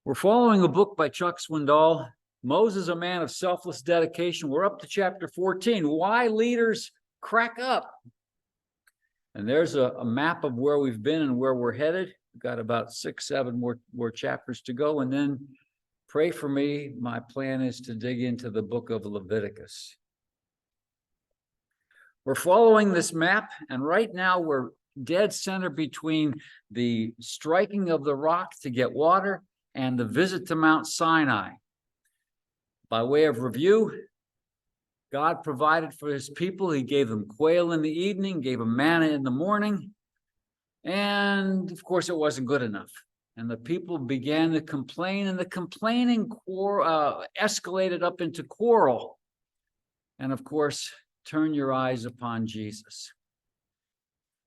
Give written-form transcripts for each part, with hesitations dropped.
We're following a book by Chuck Swindoll, Moses, a Man of Selfless Dedication. We're up to chapter 14, Why Leaders Crack Up. And there's a map of where we've been and where we're headed. We've got about 6-7 more chapters to go. And then pray for me. My plan is to dig into the book of Leviticus. We're following this map, and right now we're dead center between the striking of the rock to get water and the visit to Mount Sinai. By way of review, God provided for his people. He gave them quail in the evening, gave them manna in the morning, and of course it wasn't good enough. And the people began to complain, and the complaining escalated up into quarrel. And of course, turn your eyes upon Jesus.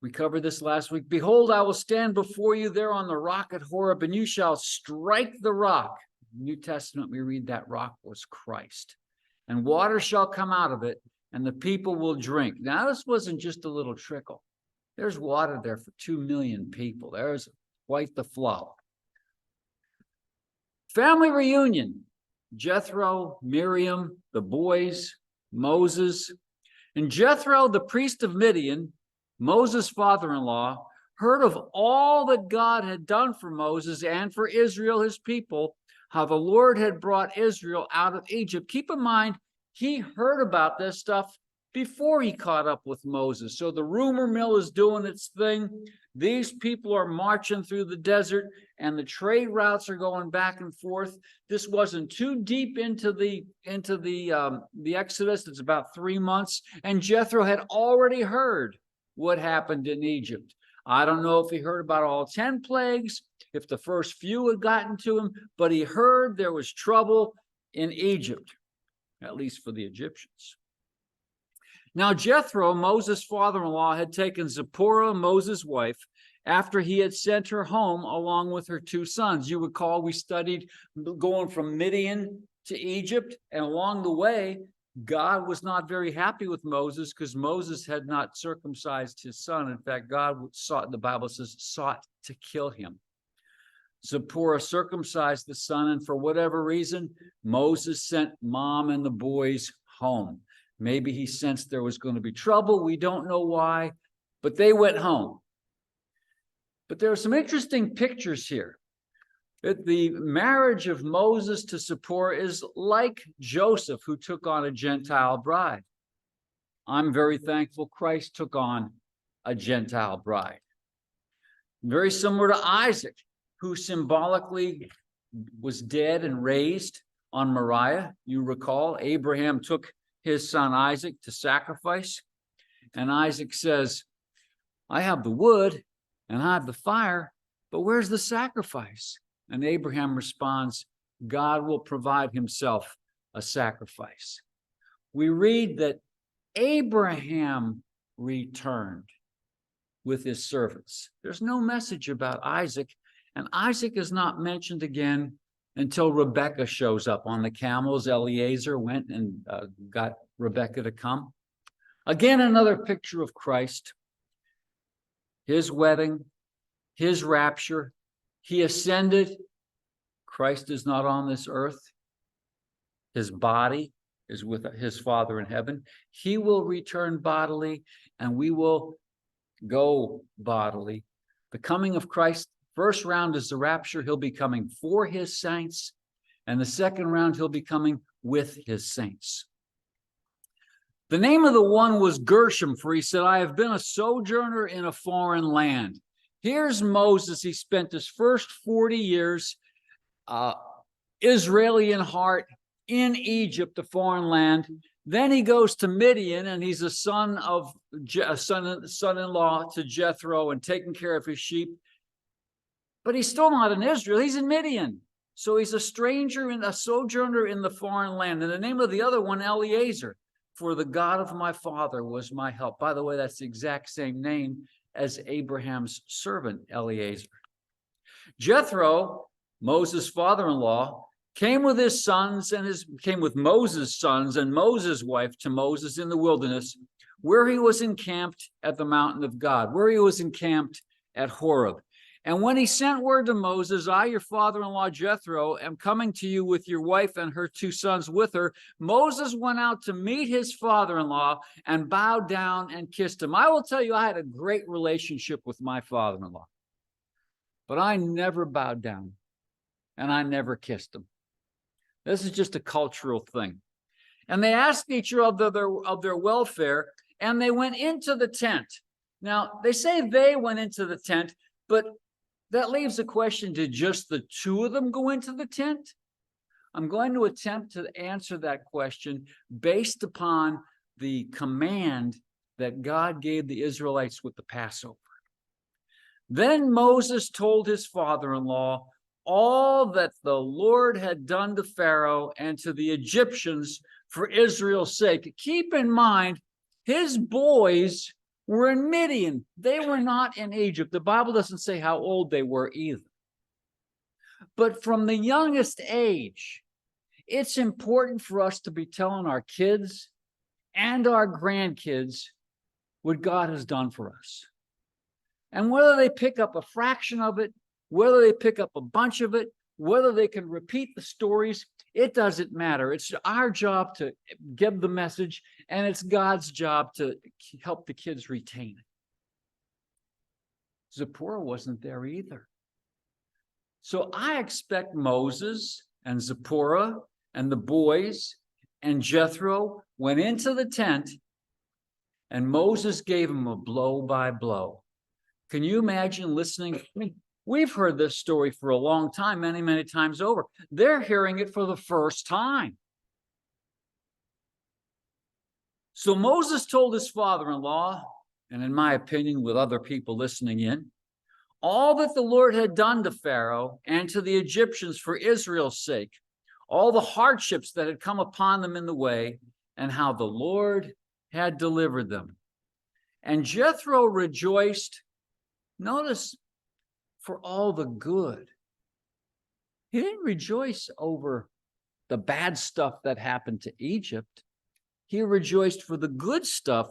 We covered this last week. Behold, I will stand before you there on the rock at Horeb, and you shall strike the rock. In the New Testament, we read that rock was Christ. And water shall come out of it, and the people will drink. Now, this wasn't just a little trickle. There's water there for 2 million people. There's quite the flow. Family reunion. Jethro, Miriam, the boys, Moses. And Jethro, the priest of Midian, Moses' father-in-law, heard of all that God had done for Moses and for Israel, his people, how the Lord had brought Israel out of Egypt. Keep in mind, he heard about this stuff before he caught up with Moses. So the rumor mill is doing its thing. These people are marching through the desert, and the trade routes are going back and forth. This wasn't too deep into the Exodus. It's about 3 months, and Jethro had already heard what happened in Egypt. I don't know if he heard about all 10 plagues, if the first few had gotten to him, but he heard there was trouble in Egypt, at least for the Egyptians. Now, Jethro, Moses' father-in-law, had taken Zipporah, Moses' wife, after he had sent her home along with her 2 sons. You recall we studied going from Midian to Egypt, and along the way, God was not very happy with Moses because Moses had not circumcised his son. In fact, God sought, the Bible says, sought to kill him. Zipporah circumcised the son, and for whatever reason, Moses sent mom and the boys home. Maybe he sensed there was going to be trouble. We don't know why, but they went home. But there are some interesting pictures here. The marriage of Moses to Zipporah is like Joseph, who took on a Gentile bride. I'm very thankful Christ took on a Gentile bride. Very similar to Isaac, who symbolically was dead and raised on Moriah. You recall, Abraham took his son Isaac to sacrifice, and Isaac says, I have the wood and I have the fire, but where's the sacrifice? And Abraham responds, God will provide himself a sacrifice. We read that Abraham returned with his servants. There's no message about Isaac, and Isaac is not mentioned again until Rebekah shows up on the camels. Eliezer went and got Rebekah to come. Again, another picture of Christ, his wedding, his rapture. He ascended. Christ is not on this earth. His body is with his Father in heaven. He will return bodily, and we will go bodily. The coming of Christ, first round is the rapture. He'll be coming for his saints. And the second round, he'll be coming with his saints. The name of the one was Gershom, for he said, I have been a sojourner in a foreign land. Here's Moses. He spent his first 40 years Israeli in heart in Egypt, the foreign land. Then he goes to Midian, and he's a son-in-law to Jethro and taking care of his sheep. But he's still not in Israel. He's in Midian. So he's a stranger and a sojourner in the foreign land. And the name of the other one, Eliezer, for the God of my father was my help. By the way, that's the exact same name as Abraham's servant, Eliezer. Jethro, Moses' father-in-law, came with his sons and came with Moses' sons and Moses' wife to Moses in the wilderness, where he was encamped at the mountain of God, where he was encamped at Horeb. And when he sent word to Moses, I, your father-in-law Jethro, am coming to you with your wife and her 2 sons with her. Moses went out to meet his father-in-law and bowed down and kissed him. I will tell you, I had a great relationship with my father-in-law, but I never bowed down and I never kissed him. This is just a cultural thing. And they asked each other of their welfare, and they went into the tent. Now, they say they went into the tent, but that leaves a question: did just the 2 of them go into the tent? I'm going to attempt to answer that question based upon the command that God gave the Israelites with the Passover. Then Moses told his father-in-law all that the Lord had done to Pharaoh and to the Egyptians for Israel's sake. Keep in mind, his boys were in Midian. They were not in Egypt. The Bible doesn't say how old they were either. But from the youngest age, it's important for us to be telling our kids and our grandkids what God has done for us. And whether they pick up a fraction of it, whether they pick up a bunch of it, whether they can repeat the stories, it doesn't matter. It's our job to give the message, and it's God's job to help the kids retain it. Zipporah wasn't there either. So I expect Moses and Zipporah and the boys and Jethro went into the tent, and Moses gave him a blow by blow. Can you imagine listening? I mean, we've heard this story for a long time, many, many times over. They're hearing it for the first time. So Moses told his father-in-law, and in my opinion, with other people listening in, all that the Lord had done to Pharaoh and to the Egyptians for Israel's sake, all the hardships that had come upon them in the way, and how the Lord had delivered them. And Jethro rejoiced, notice, for all the good. He didn't rejoice over the bad stuff that happened to Egypt. He rejoiced for the good stuff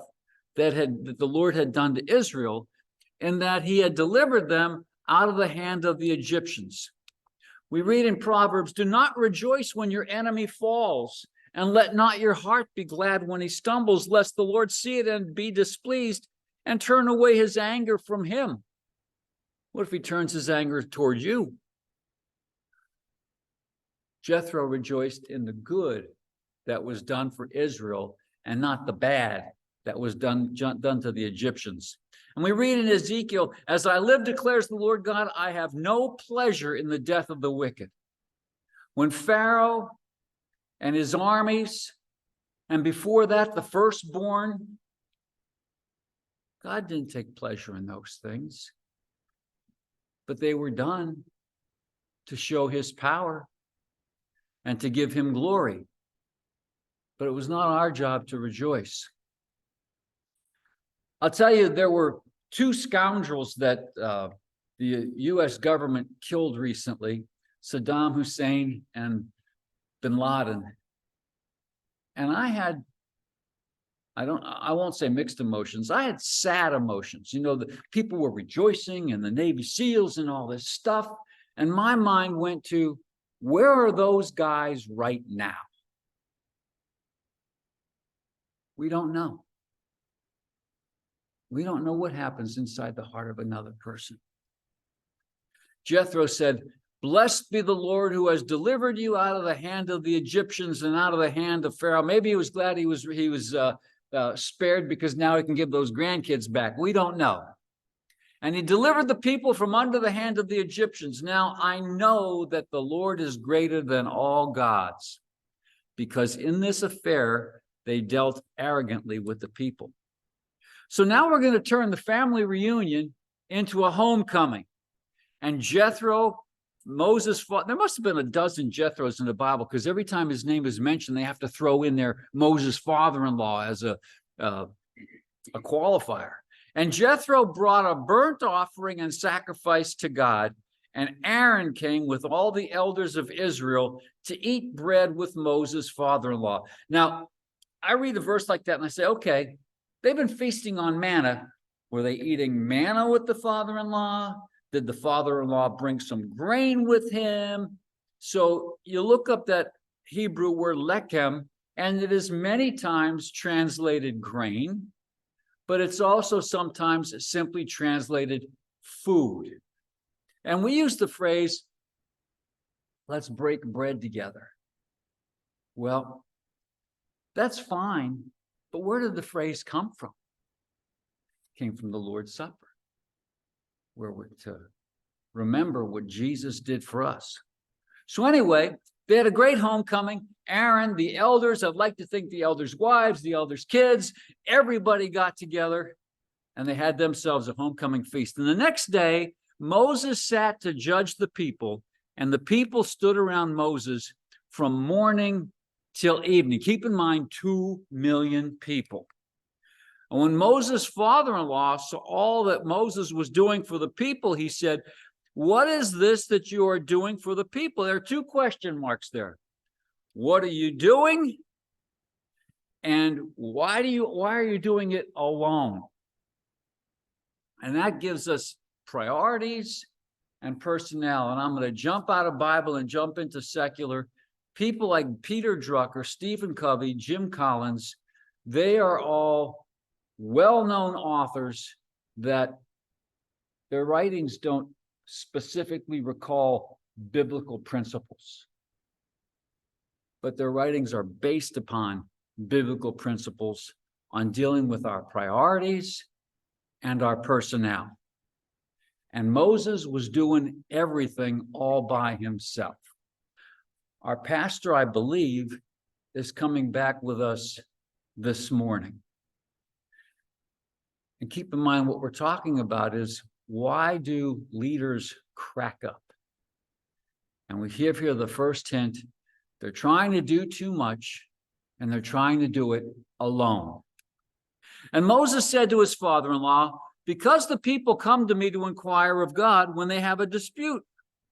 that the Lord had done to Israel, and that he had delivered them out of the hand of the Egyptians. We read in Proverbs, do not rejoice when your enemy falls, and let not your heart be glad when he stumbles, lest the Lord see it and be displeased and turn away his anger from him. What if he turns his anger toward you? Jethro rejoiced in the good that was done for Israel and not the bad that was done to the Egyptians. And we read in Ezekiel, as I live, declares the Lord God, I have no pleasure in the death of the wicked. When Pharaoh and his armies, and before that, the firstborn, God didn't take pleasure in those things. But they were done to show his power and to give him glory. But it was not our job to rejoice. I'll tell you, there were 2 scoundrels that the U.S. government killed recently, Saddam Hussein and bin Laden. And I won't say mixed emotions. I had sad emotions. You know, the people were rejoicing and the Navy SEALs and all this stuff. And my mind went to, where are those guys right now? We don't know. We don't know what happens inside the heart of another person. Jethro said, blessed be the Lord who has delivered you out of the hand of the Egyptians and out of the hand of Pharaoh. Maybe he was glad he was spared because now he can give those grandkids back. We don't know. And he delivered the people from under the hand of the Egyptians. Now I know that the Lord is greater than all gods, because in this affair, they dealt arrogantly with the people. So now we're going to turn the family reunion into a homecoming. And Jethro, Moses fought. There must have been a dozen Jethros in the Bible, because every time his name is mentioned, they have to throw in there Moses' father-in-law as a qualifier. And Jethro brought a burnt offering and sacrifice to God, and Aaron came with all the elders of Israel to eat bread with Moses' father-in-law. Now, I read a verse like that and I say, okay, they've been feasting on manna. Were they eating manna with the father-in-law? Did the father-in-law bring some grain with him? So you look up that Hebrew word lechem, and it is many times translated grain, but it's also sometimes simply translated food. And we use the phrase, let's break bread together. Well, that's fine, but where did the phrase come from? It came from the Lord's Supper, where we're to remember what Jesus did for us. So anyway, they had a great homecoming. Aaron, the elders, I'd like to think the elders' wives, the elders' kids, everybody got together and they had themselves a homecoming feast. And the next day, Moses sat to judge the people, and the people stood around Moses from morning till evening. Keep in mind, 2 million people. And when Moses' father-in-law saw all that Moses was doing for the people, he said, "What is this that you are doing for the people?" There are 2 question marks there. What are you doing? And why are you doing it alone? And that gives us priorities and personnel. And I'm going to jump out of Bible and jump into secular. People like Peter Drucker, Stephen Covey, Jim Collins, they are all well-known authors that their writings don't specifically recall biblical principles, but their writings are based upon biblical principles on dealing with our priorities and our personnel. And Moses was doing everything all by himself. Our pastor, I believe, is coming back with us this morning. And keep in mind, what we're talking about is, why do leaders crack up? And we have here the first hint. They're trying to do too much, and they're trying to do it alone. And Moses said to his father-in-law, "Because the people come to me to inquire of God when they have a dispute.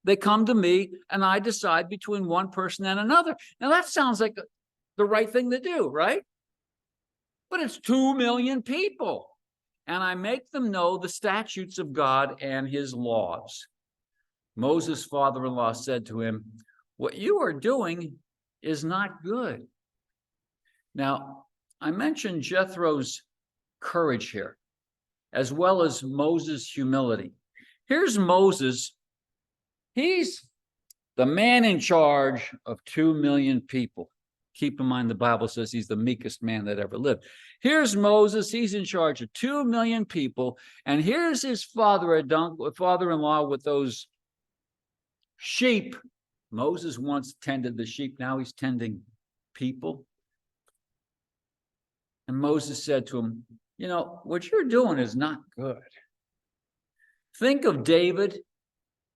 They come to me, and I decide between one person and another." Now, that sounds like the right thing to do, right? But it's 2 million people. And I make them know the statutes of God and his laws. Moses' father-in-law said to him, "What you are doing is not good." Now, I mentioned Jethro's courage here, as well as Moses' humility. Here's Moses. He's the man in charge of 2 million people. Keep in mind, the Bible says he's the meekest man that ever lived. Here's Moses. He's in charge of 2 million people. And here's his father-in-law with those sheep. Moses once tended the sheep. Now he's tending people. And Moses said to him, "You know, what you're doing is not good. Think of David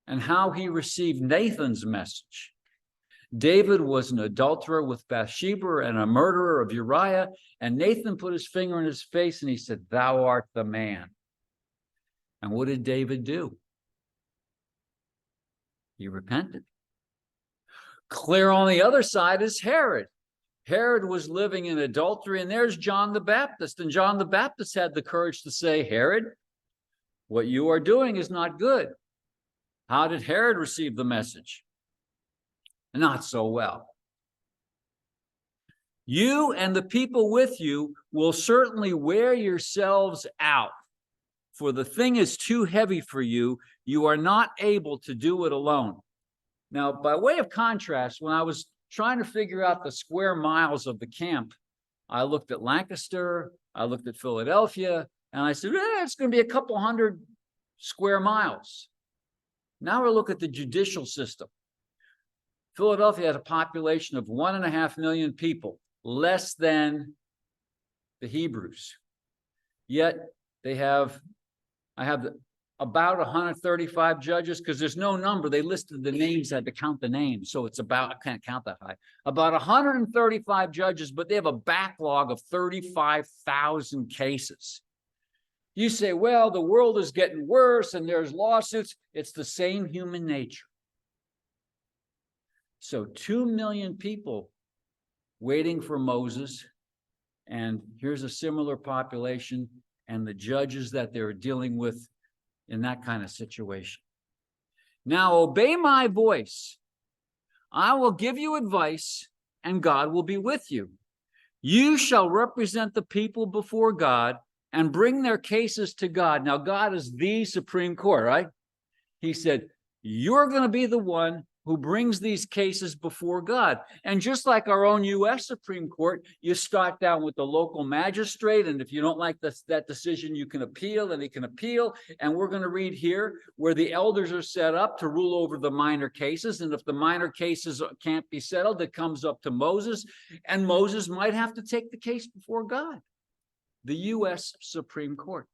and how he received Nathan's message. David was an adulterer with Bathsheba and a murderer of Uriah, and Nathan put his finger in his face and he said, 'Thou art the man.' And what did David do? He repented. Clear on the other side is Herod. Herod was living in adultery, and there's John the Baptist. And John the Baptist had the courage to say, 'Herod, what you are doing is not good.' How did Herod receive the message? Not so well. You and the people with you will certainly wear yourselves out, for the thing is too heavy for you. You are not able to do it alone." Now, by way of contrast, when I was trying to figure out the square miles of the camp, I looked at Lancaster, I looked at Philadelphia, and I said, it's going to be a couple hundred square miles. Now we look at the judicial system. Philadelphia had a population of 1.5 million people, less than the Hebrews. Yet I have about 135 judges, because there's no number. They listed the names, had to count the names. So it's about, I can't count that high, about 135 judges, but they have a backlog of 35,000 cases. You say, well, the world is getting worse and there's lawsuits. It's the same human nature. So 2 million people waiting for Moses, and here's a similar population and the judges that they're dealing with in that kind of situation. Now obey my voice. I will give you advice, and God will be with you. You shall represent the people before God and bring their cases to God. Now, God is the Supreme Court, right? He said, you're going to be the one who brings these cases before God. And just like our own U.S. Supreme Court, you start down with the local magistrate, and if you don't like that decision, you can appeal, and he can appeal. And we're going to read here where the elders are set up to rule over the minor cases, and if the minor cases can't be settled, it comes up to Moses, and Moses might have to take the case before God, the U.S. Supreme Court.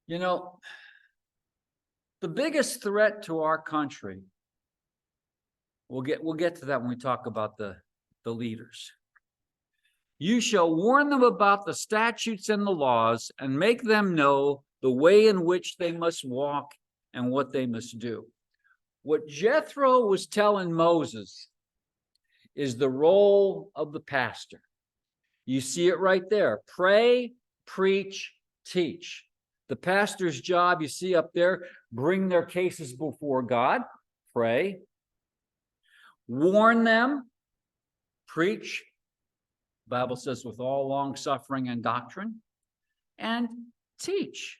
You know, the biggest threat to our country, we'll get to that when we talk about the leaders. You shall warn them about the statutes and the laws, and make them know the way in which they must walk and what they must do. What Jethro was telling Moses is the role of the pastor. You see it right there. Pray, preach, teach. The pastor's job, you see up there, bring their cases before God, pray, warn them, preach, the Bible says with all long suffering and doctrine, and teach,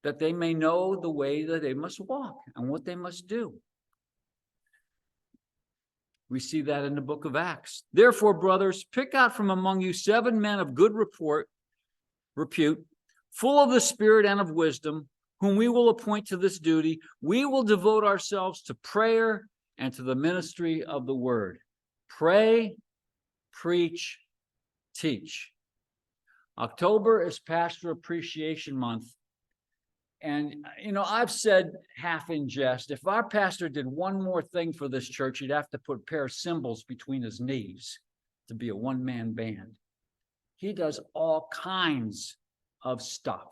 that they may know the way that they must walk and what they must do. We see that in the book of Acts. Therefore, brothers, pick out from among you 7 men of good repute, full of the Spirit and of wisdom, whom we will appoint to this duty. We will devote ourselves to prayer and to the ministry of the word. Pray, preach, teach. October is Pastor Appreciation Month. And, you know, I've said half in jest, if our pastor did one more thing for this church, he'd have to put a pair of cymbals between his knees to be a one-man band. He does all kinds of stuff.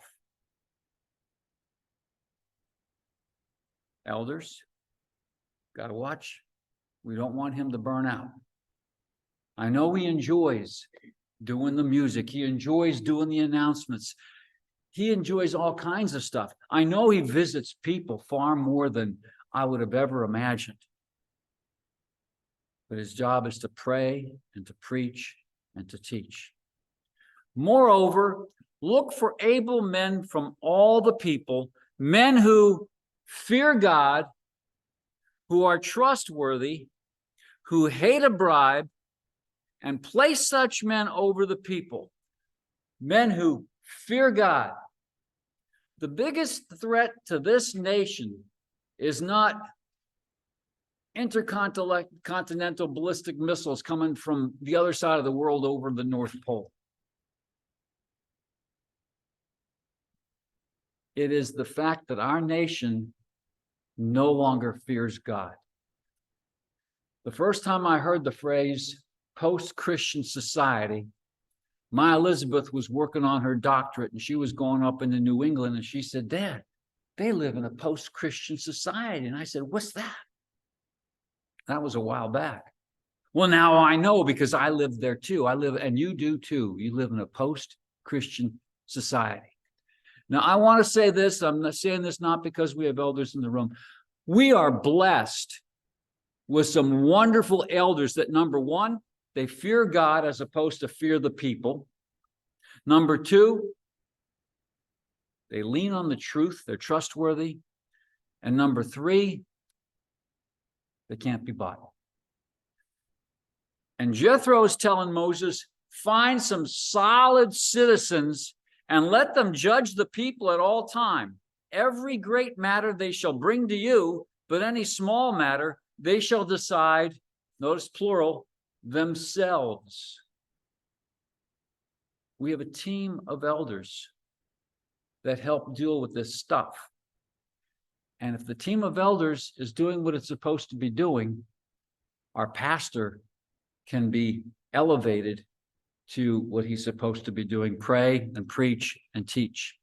Elders, got to watch. We don't want him to burn out. I know he enjoys doing the music. He enjoys doing the announcements. He enjoys all kinds of stuff. I know he visits people far more than I would have ever imagined. But his job is to pray and to preach and to teach. Moreover, look for able men from all the people, men who fear God, who are trustworthy, who hate a bribe, and place such men over the people. Men who fear God. The biggest threat to this nation is not intercontinental ballistic missiles coming from the other side of the world over the North Pole. It is the fact that our nation no longer fears God. The first time I heard the phrase post-Christian society, my Elizabeth was working on her doctorate, and she was going up into New England, and she said, Dad, they live in a post-Christian society. And I said, what's that? That was a while back. Well, now I know because I live there too. And you do too. You live in a post-Christian society. Now, I want to say this. I'm not saying this not because we have elders in the room. We are blessed with some wonderful elders that, number one, they fear God as opposed to fear the people. Number two, they lean on the truth. They're trustworthy. And number three, they can't be bought. And Jethro is telling Moses, find some solid citizens and let them judge the people at all time. Every great matter they shall bring to you, but any small matter they shall decide, notice plural, themselves. We have a team of elders that help deal with this stuff. And if the team of elders is doing what it's supposed to be doing, our pastor can be elevated to what he's supposed to be doing, pray and preach and teach.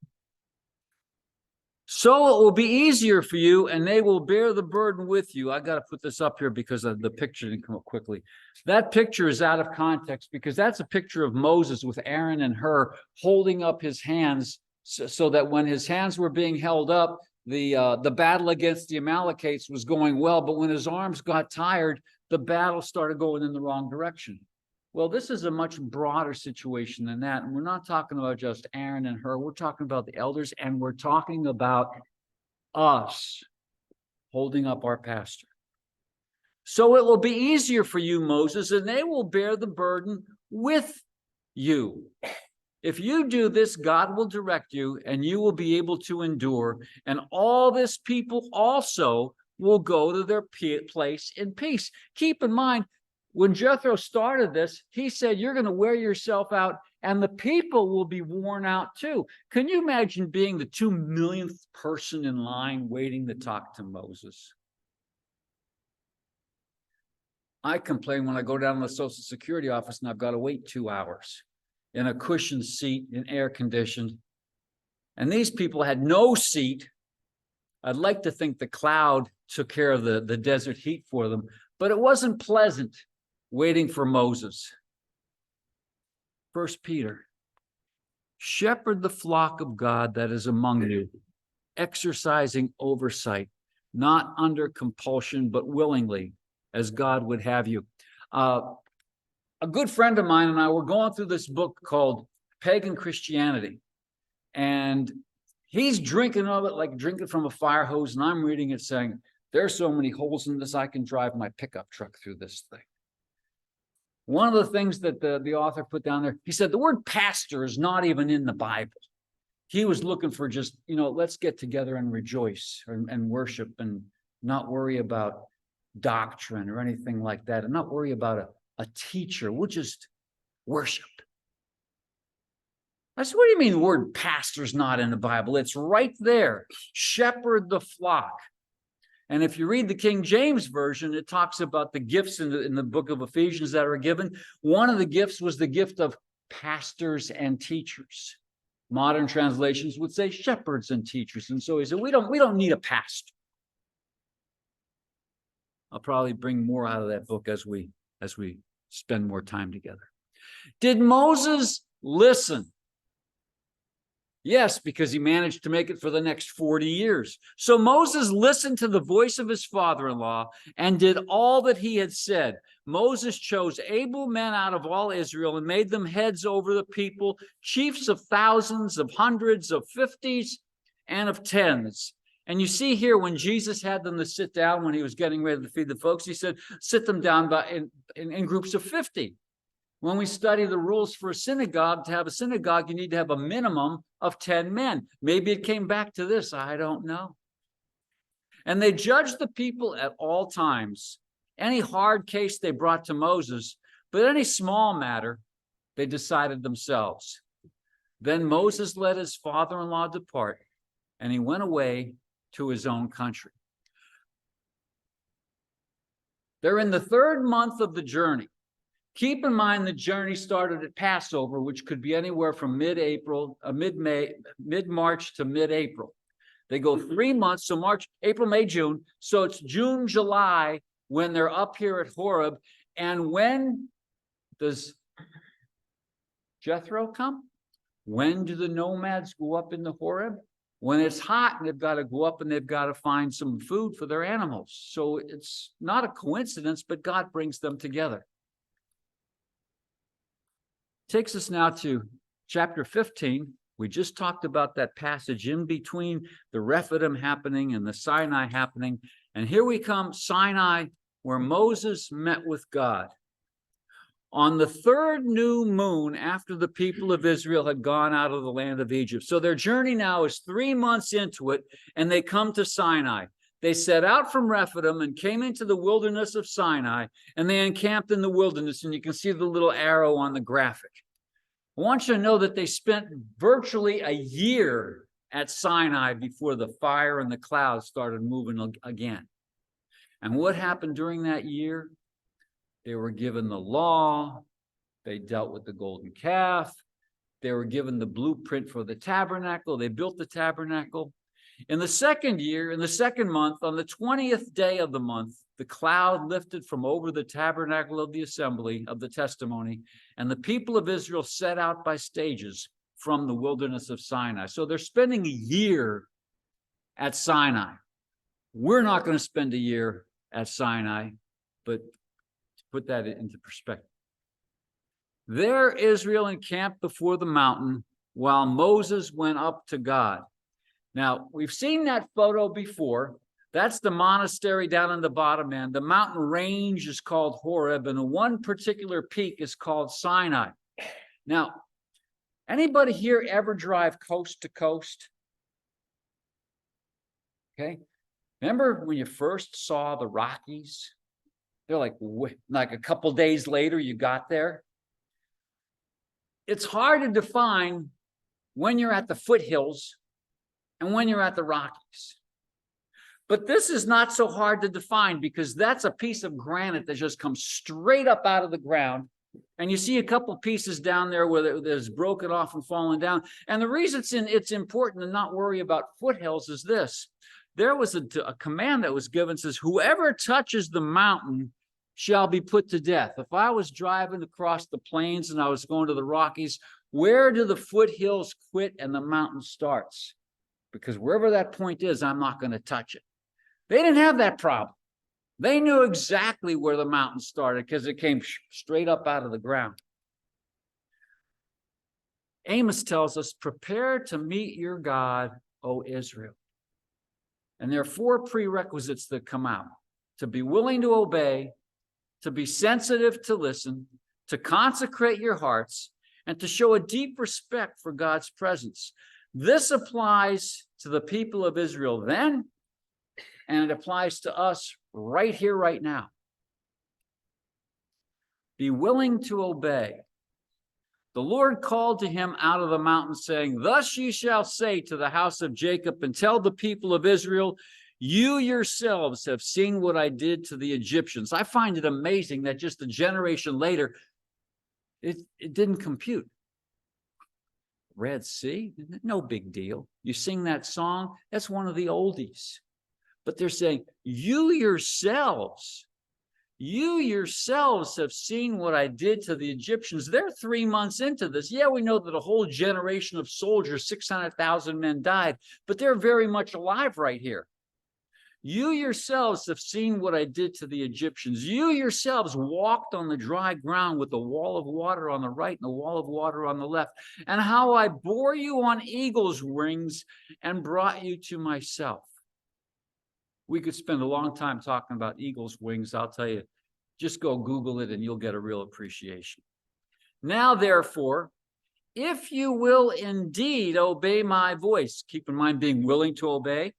So it will be easier for you, and they will bear the burden with you. I got to put this up here because the picture didn't come up quickly. That picture is out of context because that's a picture of Moses with Aaron and Hur holding up his hands so that when his hands were being held up, the battle against the Amalekites was going well, but when his arms got tired, the battle started going in the wrong direction. Well, this is a much broader situation than that. And we're not talking about just Aaron and Hur. We're talking about the elders, and we're talking about us holding up our pastor. So it will be easier for you, Moses, and they will bear the burden with you. If you do this, God will direct you, and you will be able to endure. And all this people also will go to their place in peace. Keep in mind, when Jethro started this, he said, you're going to wear yourself out, and the people will be worn out too. Can you imagine being the 2 millionth person in line waiting to talk to Moses? I complain when I go down to the Social Security office and I've got to wait 2 hours in a cushioned seat in air conditioned. And these people had no seat. I'd like to think the cloud took care of the desert heat for them, but it wasn't pleasant waiting for Moses. 1 Peter, shepherd the flock of God that is among you, exercising oversight, not under compulsion, but willingly, as God would have you. A good friend of mine and I were going through this book called Pagan Christianity, and he's drinking of it like drinking from a fire hose, and I'm reading it saying, there's so many holes in this, I can drive my pickup truck through this thing. One of the things that the author put down there, he said the word pastor is not even in the Bible. He was looking for just, let's get together and rejoice and worship and not worry about doctrine or anything like that, and not worry about a teacher. We'll just worship. I said, what do you mean the word pastor's not in the Bible? It's right there. Shepherd the flock. And if you read the King James Version, it talks about the gifts in the book of Ephesians that are given. One of the gifts was the gift of pastors and teachers. Modern translations would say shepherds and teachers. And so he said, we don't need a pastor. I'll probably bring more out of that book as we spend more time together. Did Moses listen? Yes, because he managed to make it for the next 40 years. So Moses listened to the voice of his father-in-law and did all that he had said. Moses chose able men out of all Israel and made them heads over the people, chiefs of thousands, of hundreds, of fifties, and of tens. And you see here when Jesus had them to sit down when he was getting ready to feed the folks, he said, sit them down in groups of 50. When we study the rules for a synagogue, to have a synagogue, you need to have a minimum of 10 men. Maybe it came back to this, I don't know. And they judged the people at all times. Any hard case they brought to Moses, but any small matter, they decided themselves. Then Moses let his father-in-law depart, and he went away to his own country. They're in the 3rd month of the journey. Keep in mind the journey started at Passover, which could be anywhere from mid-April, mid-March to mid-April. They go 3 months, so March, April, May, June. So it's June, July when they're up here at Horeb. And when does Jethro come? When do the nomads go up in the Horeb? When it's hot and they've got to go up and they've got to find some food for their animals. So it's not a coincidence, but God brings them together. Takes us now to chapter 15. We just talked about that passage in between the Rephidim happening and the Sinai happening. And here we come, Sinai, where Moses met with God. On the 3rd new moon after the people of Israel had gone out of the land of Egypt. So their journey now is 3 months into it, and they come to Sinai. They set out from Rephidim and came into the wilderness of Sinai, and they encamped in the wilderness, and you can see the little arrow on the graphic. I want you to know that they spent virtually a year at Sinai before the fire and the clouds started moving again. And what happened during that year? They were given the law. They dealt with the golden calf. They were given the blueprint for the tabernacle. They built the tabernacle. In the 2nd year, in the 2nd month, on the 20th day of the month, the cloud lifted from over the tabernacle of the assembly of the testimony, and the people of Israel set out by stages from the wilderness of Sinai. So they're spending a year at Sinai. We're not going to spend a year at Sinai, but to put that into perspective. There Israel encamped before the mountain while Moses went up to God. Now, we've seen that photo before. That's the monastery down in the bottom end. The mountain range is called Horeb, and one particular peak is called Sinai. Now, anybody here ever drive coast to coast? Okay. Remember when you first saw the Rockies? They're like a couple days later you got there. It's hard to define when you're at the foothills and when you're at the Rockies. But this is not so hard to define because that's a piece of granite that just comes straight up out of the ground. And you see a couple pieces down there where there's broken off and fallen down. And the reason it's important to not worry about foothills is this. There was a command that was given, says, whoever touches the mountain shall be put to death. If I was driving across the plains and I was going to the Rockies, where do the foothills quit and the mountain starts? Because wherever that point is, I'm not going to touch it. They didn't have that problem. They knew exactly where the mountain started because it came straight up out of the ground. Amos tells us, prepare to meet your God, O Israel. And there are 4 prerequisites that come out: to be willing to obey, to be sensitive to listen, to consecrate your hearts, and to show a deep respect for God's presence. This applies to the people of Israel then, and it applies to us right here, right now. Be willing to obey. The Lord called to him out of the mountain, saying, thus ye shall say to the house of Jacob, and tell the people of Israel, you yourselves have seen what I did to the Egyptians. I find it amazing that just a generation later, it didn't compute. Red Sea, no big deal. You sing that song, that's one of the oldies. But they're saying, you yourselves have seen what I did to the Egyptians. They're 3 months into this. Yeah, we know that a whole generation of soldiers, 600,000 men died, but they're very much alive right here. You yourselves have seen what I did to the Egyptians. You yourselves walked on the dry ground with a wall of water on the right and a wall of water on the left, and how I bore you on eagle's wings and brought you to myself. We could spend a long time talking about eagle's wings. I'll tell you, just go Google it and you'll get a real appreciation. Now, therefore, if you will indeed obey my voice, keep in mind being willing to obey.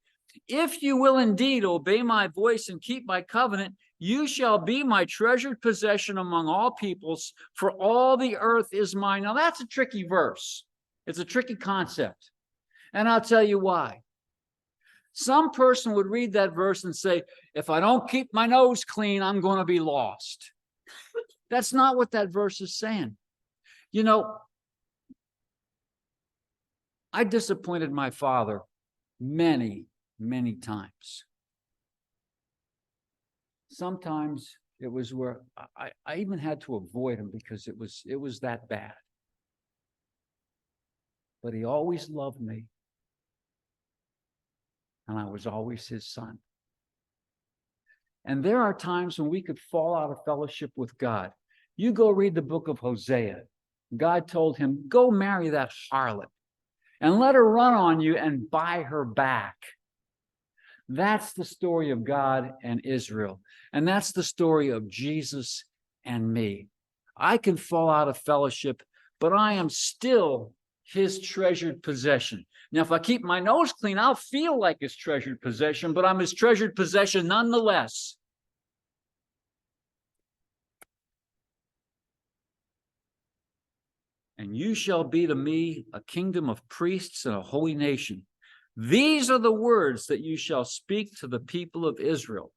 If you will indeed obey my voice and keep my covenant, you shall be my treasured possession among all peoples, for all the earth is mine. Now, that's a tricky verse. It's a tricky concept. And I'll tell you why. Some person would read that verse and say, if I don't keep my nose clean, I'm going to be lost. That's not what that verse is saying. You know, I disappointed my father many times. Sometimes it was where I even had to avoid him because it was that bad. But he always loved me. And I was always his son. And there are times when we could fall out of fellowship with God. You go read the book of Hosea. God told him, go marry that harlot and let her run on you and buy her back. That's the story of God and Israel. And that's the story of Jesus and me. I can fall out of fellowship, but I am still his treasured possession. Now, if I keep my nose clean, I'll feel like his treasured possession, but I'm his treasured possession nonetheless. And you shall be to me a kingdom of priests and a holy nation. These are the words that you shall speak to the people of Israel.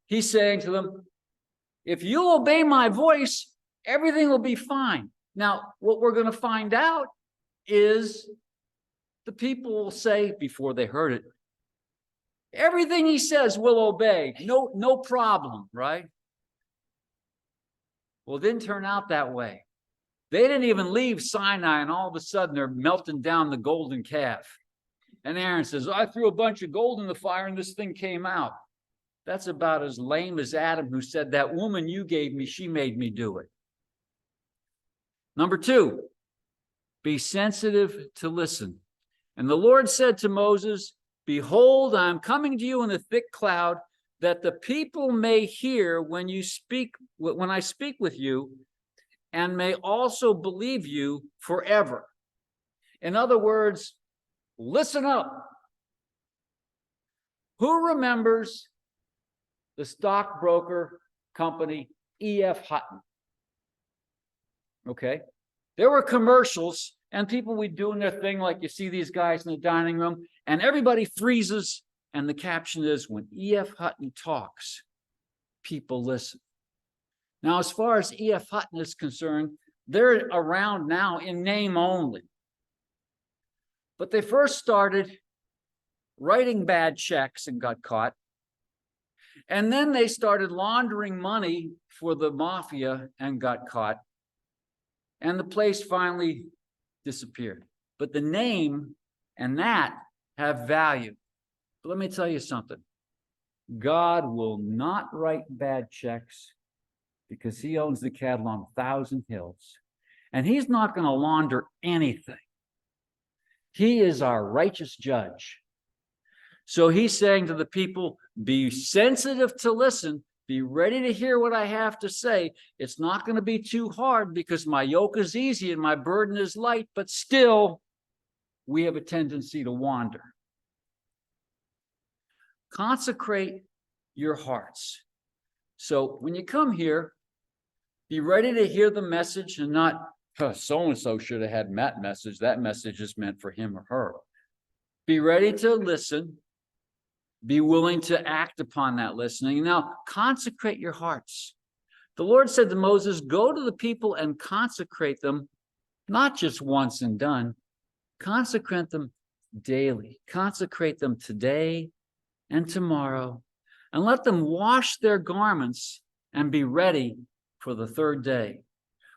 He's saying to them, if you obey my voice, everything will be fine. Now, what we're going to find out is the people will say, before they heard it, everything he says we'll obey. No problem, right? Well, it didn't turn out that way. They didn't even leave Sinai, and all of a sudden they're melting down the golden calf. And Aaron says, I threw a bunch of gold in the fire and this thing came out. That's about as lame as Adam, who said, that woman you gave me, she made me do it. Number 2, be sensitive to listen. And the Lord said to Moses, behold, I am coming to you in a thick cloud, that the people may hear when I speak with you, and may also believe you forever. In other words, listen up. Who remembers the stockbroker company E.F. Hutton? Okay. There were commercials and people would be doing their thing, like you see these guys in the dining room, and everybody freezes. And the caption is, when E.F. Hutton talks, people listen. Now, as far as E.F. Hutton is concerned, they're around now in name only. But they first started writing bad checks and got caught. And then they started laundering money for the mafia and got caught. And the place finally disappeared. But the name and that have value. But let me tell you something. God will not write bad checks, because he owns the cattle on 1,000 hills. And he's not going to launder anything. He is our righteous judge. So he's saying to the people, be sensitive to listen. Be ready to hear what I have to say. It's not going to be too hard, because my yoke is easy and my burden is light, but still we have a tendency to wander. Consecrate your hearts. So when you come here, be ready to hear the message and not, so-and-so should have had that message. That message is meant for him or her. Be ready to listen. Be willing to act upon that listening. Now, consecrate your hearts. The Lord said to Moses, go to the people and consecrate them, not just once and done. Consecrate them daily. Consecrate them today and tomorrow, and let them wash their garments and be ready for the 3rd day.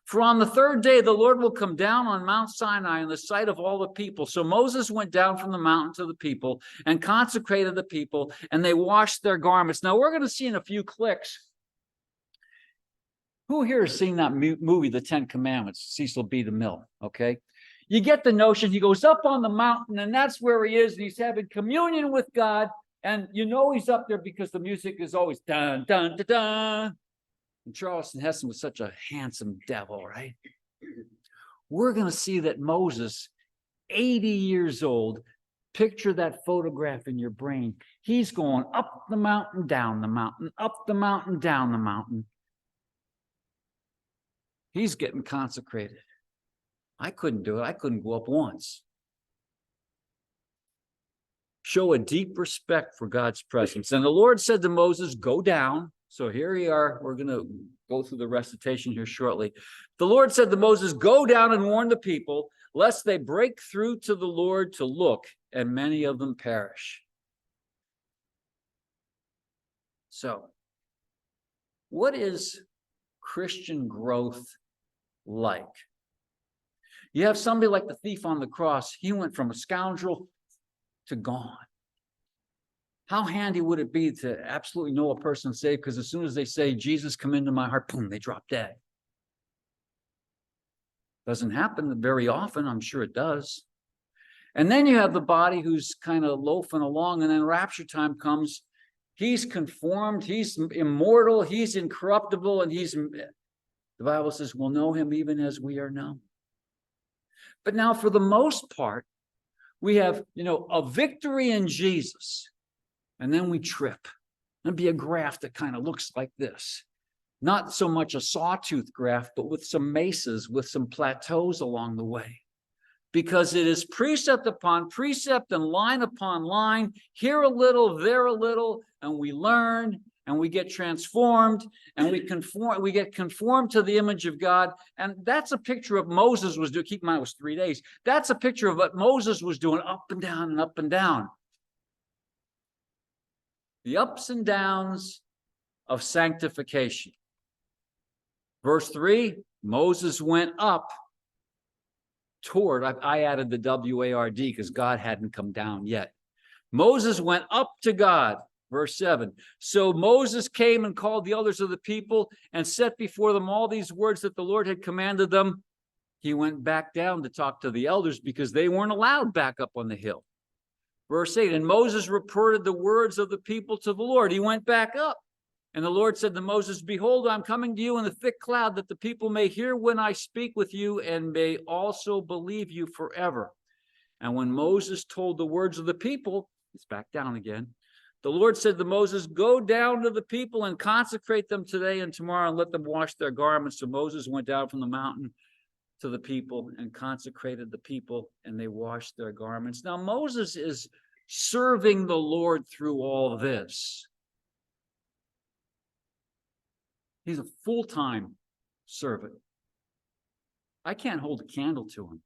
For on the 3rd day, the Lord will come down on Mount Sinai in the sight of all the people. So Moses went down from the mountain to the people and consecrated the people, and they washed their garments. Now, we're going to see in a few clicks. Who here has seen that movie, The 10 Commandments, Cecil B. DeMille? Okay. You get the notion. He goes up on the mountain, and that's where he is, and he's having communion with God. And you know he's up there because the music is always dun, dun, dun, dun. And Charleston Heston was such a handsome devil, right? We're going to see that Moses, 80 years old, picture that photograph in your brain. He's going up the mountain, down the mountain, up the mountain, down the mountain. He's getting consecrated. I couldn't do it. I couldn't go up once. Show a deep respect for God's presence. And the Lord said to Moses, go down. So here we are. We're going to go through the recitation here shortly. The Lord said to Moses, go down and warn the people, lest they break through to the Lord to look, and many of them perish. So, what is Christian growth like? You have somebody like the thief on the cross. He went from a scoundrel to gone. How handy would it be to absolutely know a person saved? Because as soon as they say, Jesus, come into my heart, boom, they drop dead. Doesn't happen very often. I'm sure it does. And then you have the body who's kind of loafing along, and then rapture time comes. He's conformed, he's immortal, he's incorruptible, and the Bible says, we'll know him even as we are known. But now, for the most part, we have, a victory in Jesus. And then we trip. There'd be a graph that kind of looks like this. Not so much a sawtooth graph, but with some mesas, with some plateaus along the way. Because it is precept upon precept and line upon line, here a little, there a little, and we learn, and we get transformed, and we get conformed to the image of God. And that's a picture of Moses was doing. Keep in mind, it was 3 days. That's a picture of what Moses was doing, up and down and up and down. The ups and downs of sanctification. Verse 3, Moses went up toward, I added the W-A-R-D because God hadn't come down yet. Moses went up to God, verse 7. So Moses came and called the elders of the people and set before them all these words that the Lord had commanded them. He went back down to talk to the elders because they weren't allowed back up on the hill. Verse 8, and Moses reported the words of the people to the Lord. He went back up. And the Lord said to Moses, behold, I'm coming to you in a thick cloud, that the people may hear when I speak with you and may also believe you forever. And when Moses told the words of the people, it's back down again. The Lord said to Moses, go down to the people and consecrate them today and tomorrow and let them wash their garments. So Moses went down from the mountain to the people and consecrated the people, and they washed their garments. Now Moses is serving the Lord through all this. He's a full-time servant. I can't hold a candle to him.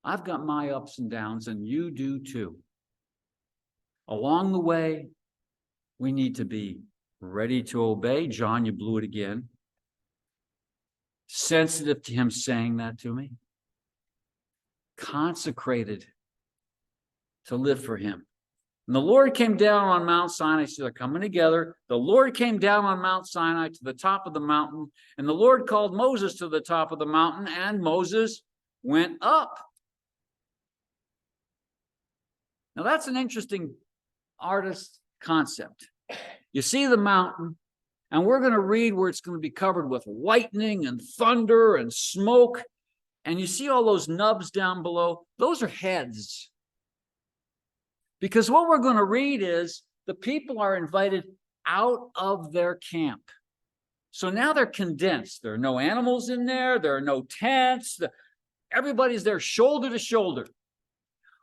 I've got my ups and downs, and you do too. Along the way, we need to be ready to obey. John, you blew it again. Sensitive to him saying that to me. Consecrated to live for him. And the Lord came down on Mount Sinai, so they're coming together. The Lord came down on Mount Sinai to the top of the mountain, and the Lord called Moses to the top of the mountain, and Moses went up. Now that's an interesting artist concept. You see the mountain, and we're going to read where it's going to be covered with lightning and thunder and smoke, and you see all those nubs down below. Those are heads. Because what we're going to read is the people are invited out of their camp. So now they're condensed. There are no animals in there. There are no tents. Everybody's there shoulder to shoulder.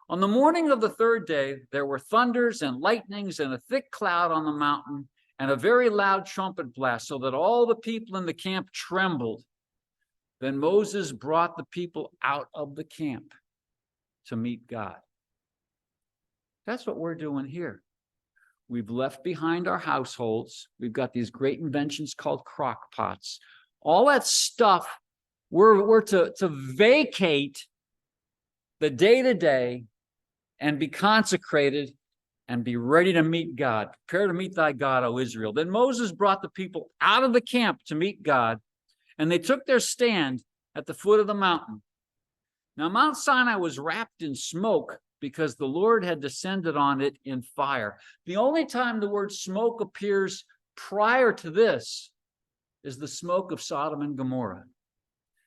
On the morning of the third day, there were thunders and lightnings and a thick cloud on the mountain and a very loud trumpet blast, so that all the people in the camp trembled. Then Moses brought the people out of the camp to meet God. That's what we're doing here. We've left behind our households. We've got these great inventions called crock pots. All that stuff, we're to vacate the day-to-day and be consecrated and be ready to meet God. Prepare to meet thy God, O Israel. Then Moses brought the people out of the camp to meet God, and they took their stand at the foot of the mountain. Now, Mount Sinai was wrapped in smoke because the Lord had descended on it in fire. The only time the word smoke appears prior to this is the smoke of Sodom and Gomorrah.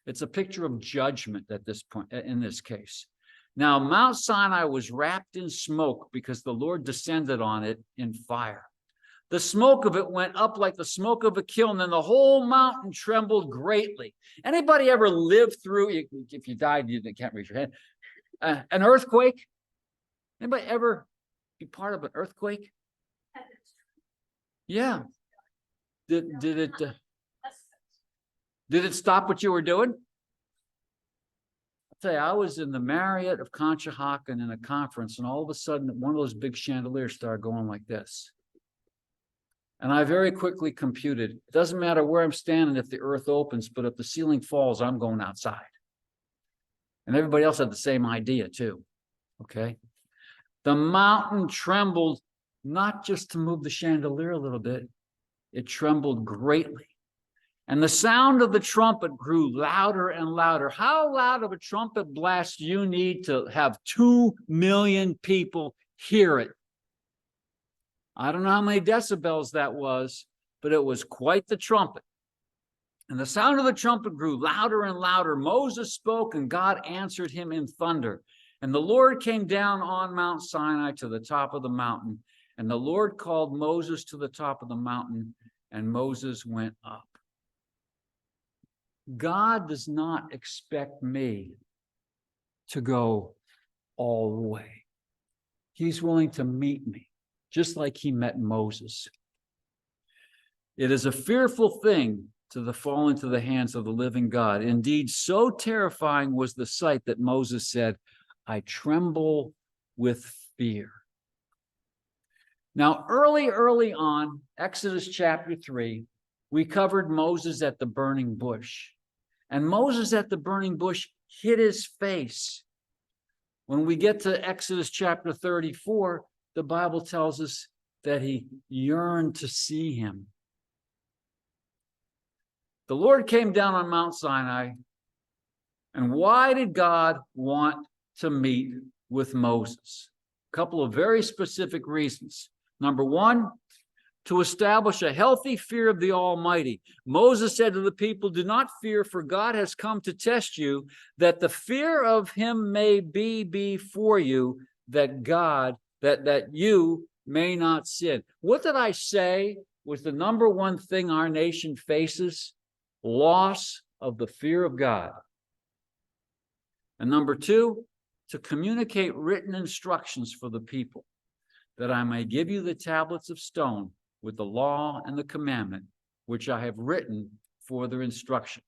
It's a picture of judgment at this point, in this case. Now, Mount Sinai was wrapped in smoke because the Lord descended on it in fire. The smoke of it went up like the smoke of a kiln, and the whole mountain trembled greatly. Anybody ever lived through, if you died, you can't raise your hand, an earthquake? Anybody ever be part of an earthquake? Yeah. Did it stop what you were doing? I'll tell you, I was in the Marriott of Conshohocken in a conference, and all of a sudden, one of those big chandeliers started going like this. And I very quickly computed, it doesn't matter where I'm standing if the earth opens, but if the ceiling falls, I'm going outside. And everybody else had the same idea too, okay? The mountain trembled, not just to move the chandelier a little bit, it trembled greatly. And the sound of the trumpet grew louder and louder. How loud of a trumpet blast do you need to have 2 million people hear it? I don't know how many decibels that was, but it was quite the trumpet. And the sound of the trumpet grew louder and louder. Moses spoke, and God answered him in thunder. And the Lord came down on Mount Sinai to the top of the mountain. And the Lord called Moses to the top of the mountain, and Moses went up. God does not expect me to go all the way. He's willing to meet me, just like he met Moses. It is a fearful thing to fall into the hands of the living God. Indeed, so terrifying was the sight that Moses said, I tremble with fear. Now, early on, Exodus chapter 3, we covered Moses at the burning bush. And Moses at the burning bush, hid his face. When we get to Exodus chapter 34, the Bible tells us that he yearned to see him. The Lord came down on Mount Sinai. And why did God want to meet with Moses? A couple of very specific reasons. Number one, to establish a healthy fear of the Almighty. Moses said to the people, do not fear, for God has come to test you, that the fear of him may be before you, that you may not sin. What did I say was the number one thing our nation faces? Loss of the fear of God. And number two, to communicate written instructions for the people, that I may give you the tablets of stone with the law and the commandment, which I have written for their instruction.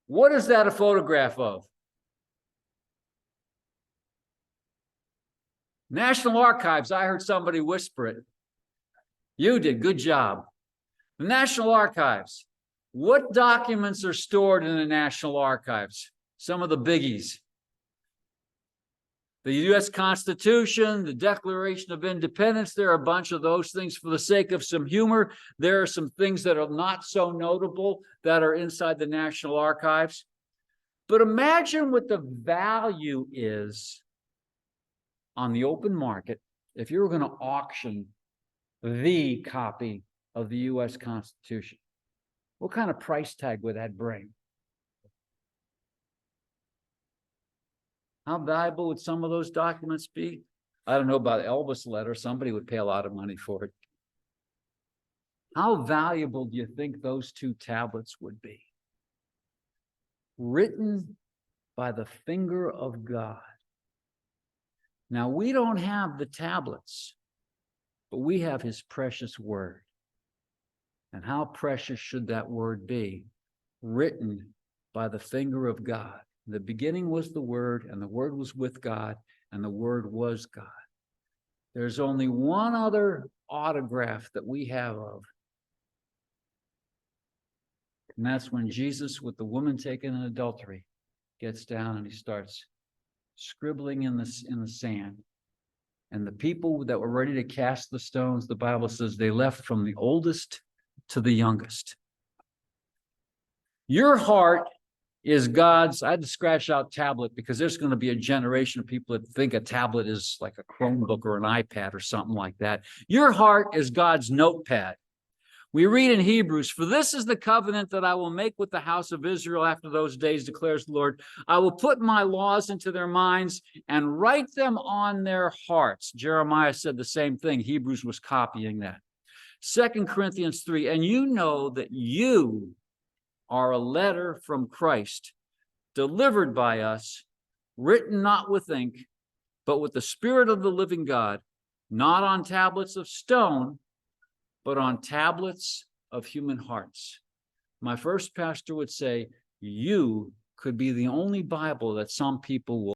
What is that a photograph of? National Archives. I heard somebody whisper it. You did. Good job. The National Archives. What documents are stored in the National Archives? Some of the biggies. The U.S. Constitution, the Declaration of Independence, there are a bunch of those things. For the sake of some humor, there are some things that are not so notable that are inside the National Archives. But imagine what the value is on the open market if you were going to auction the copy of the U.S. Constitution. What kind of price tag would that bring? How valuable would some of those documents be? I don't know about Elvis letter. Somebody would pay a lot of money for it. How valuable do you think those two tablets would be? Written by the finger of God. Now, we don't have the tablets, but we have his precious word. And how precious should that word be? Written by the finger of God. In the beginning was the Word, and the Word was with God, and the Word was God. There's only one other autograph that we have of. And that's when Jesus, with the woman taken in adultery, gets down and he starts scribbling in the sand. And the people that were ready to cast the stones, the Bible says they left from the oldest to the youngest. Your heart is God's. I had to scratch out tablet because there's going to be a generation of people that think a tablet is like a Chromebook or an iPad or something like that. Your heart is God's notepad. We read in Hebrews, for this is the covenant that I will make with the house of Israel after those days, declares the Lord. I will put my laws into their minds and write them on their hearts. Jeremiah said the same thing. Hebrews was copying that. 2 Corinthians 3, and you know that you are a letter from Christ, delivered by us, written not with ink, but with the Spirit of the living God, not on tablets of stone, but on tablets of human hearts. My first pastor would say, you could be the only Bible that some people will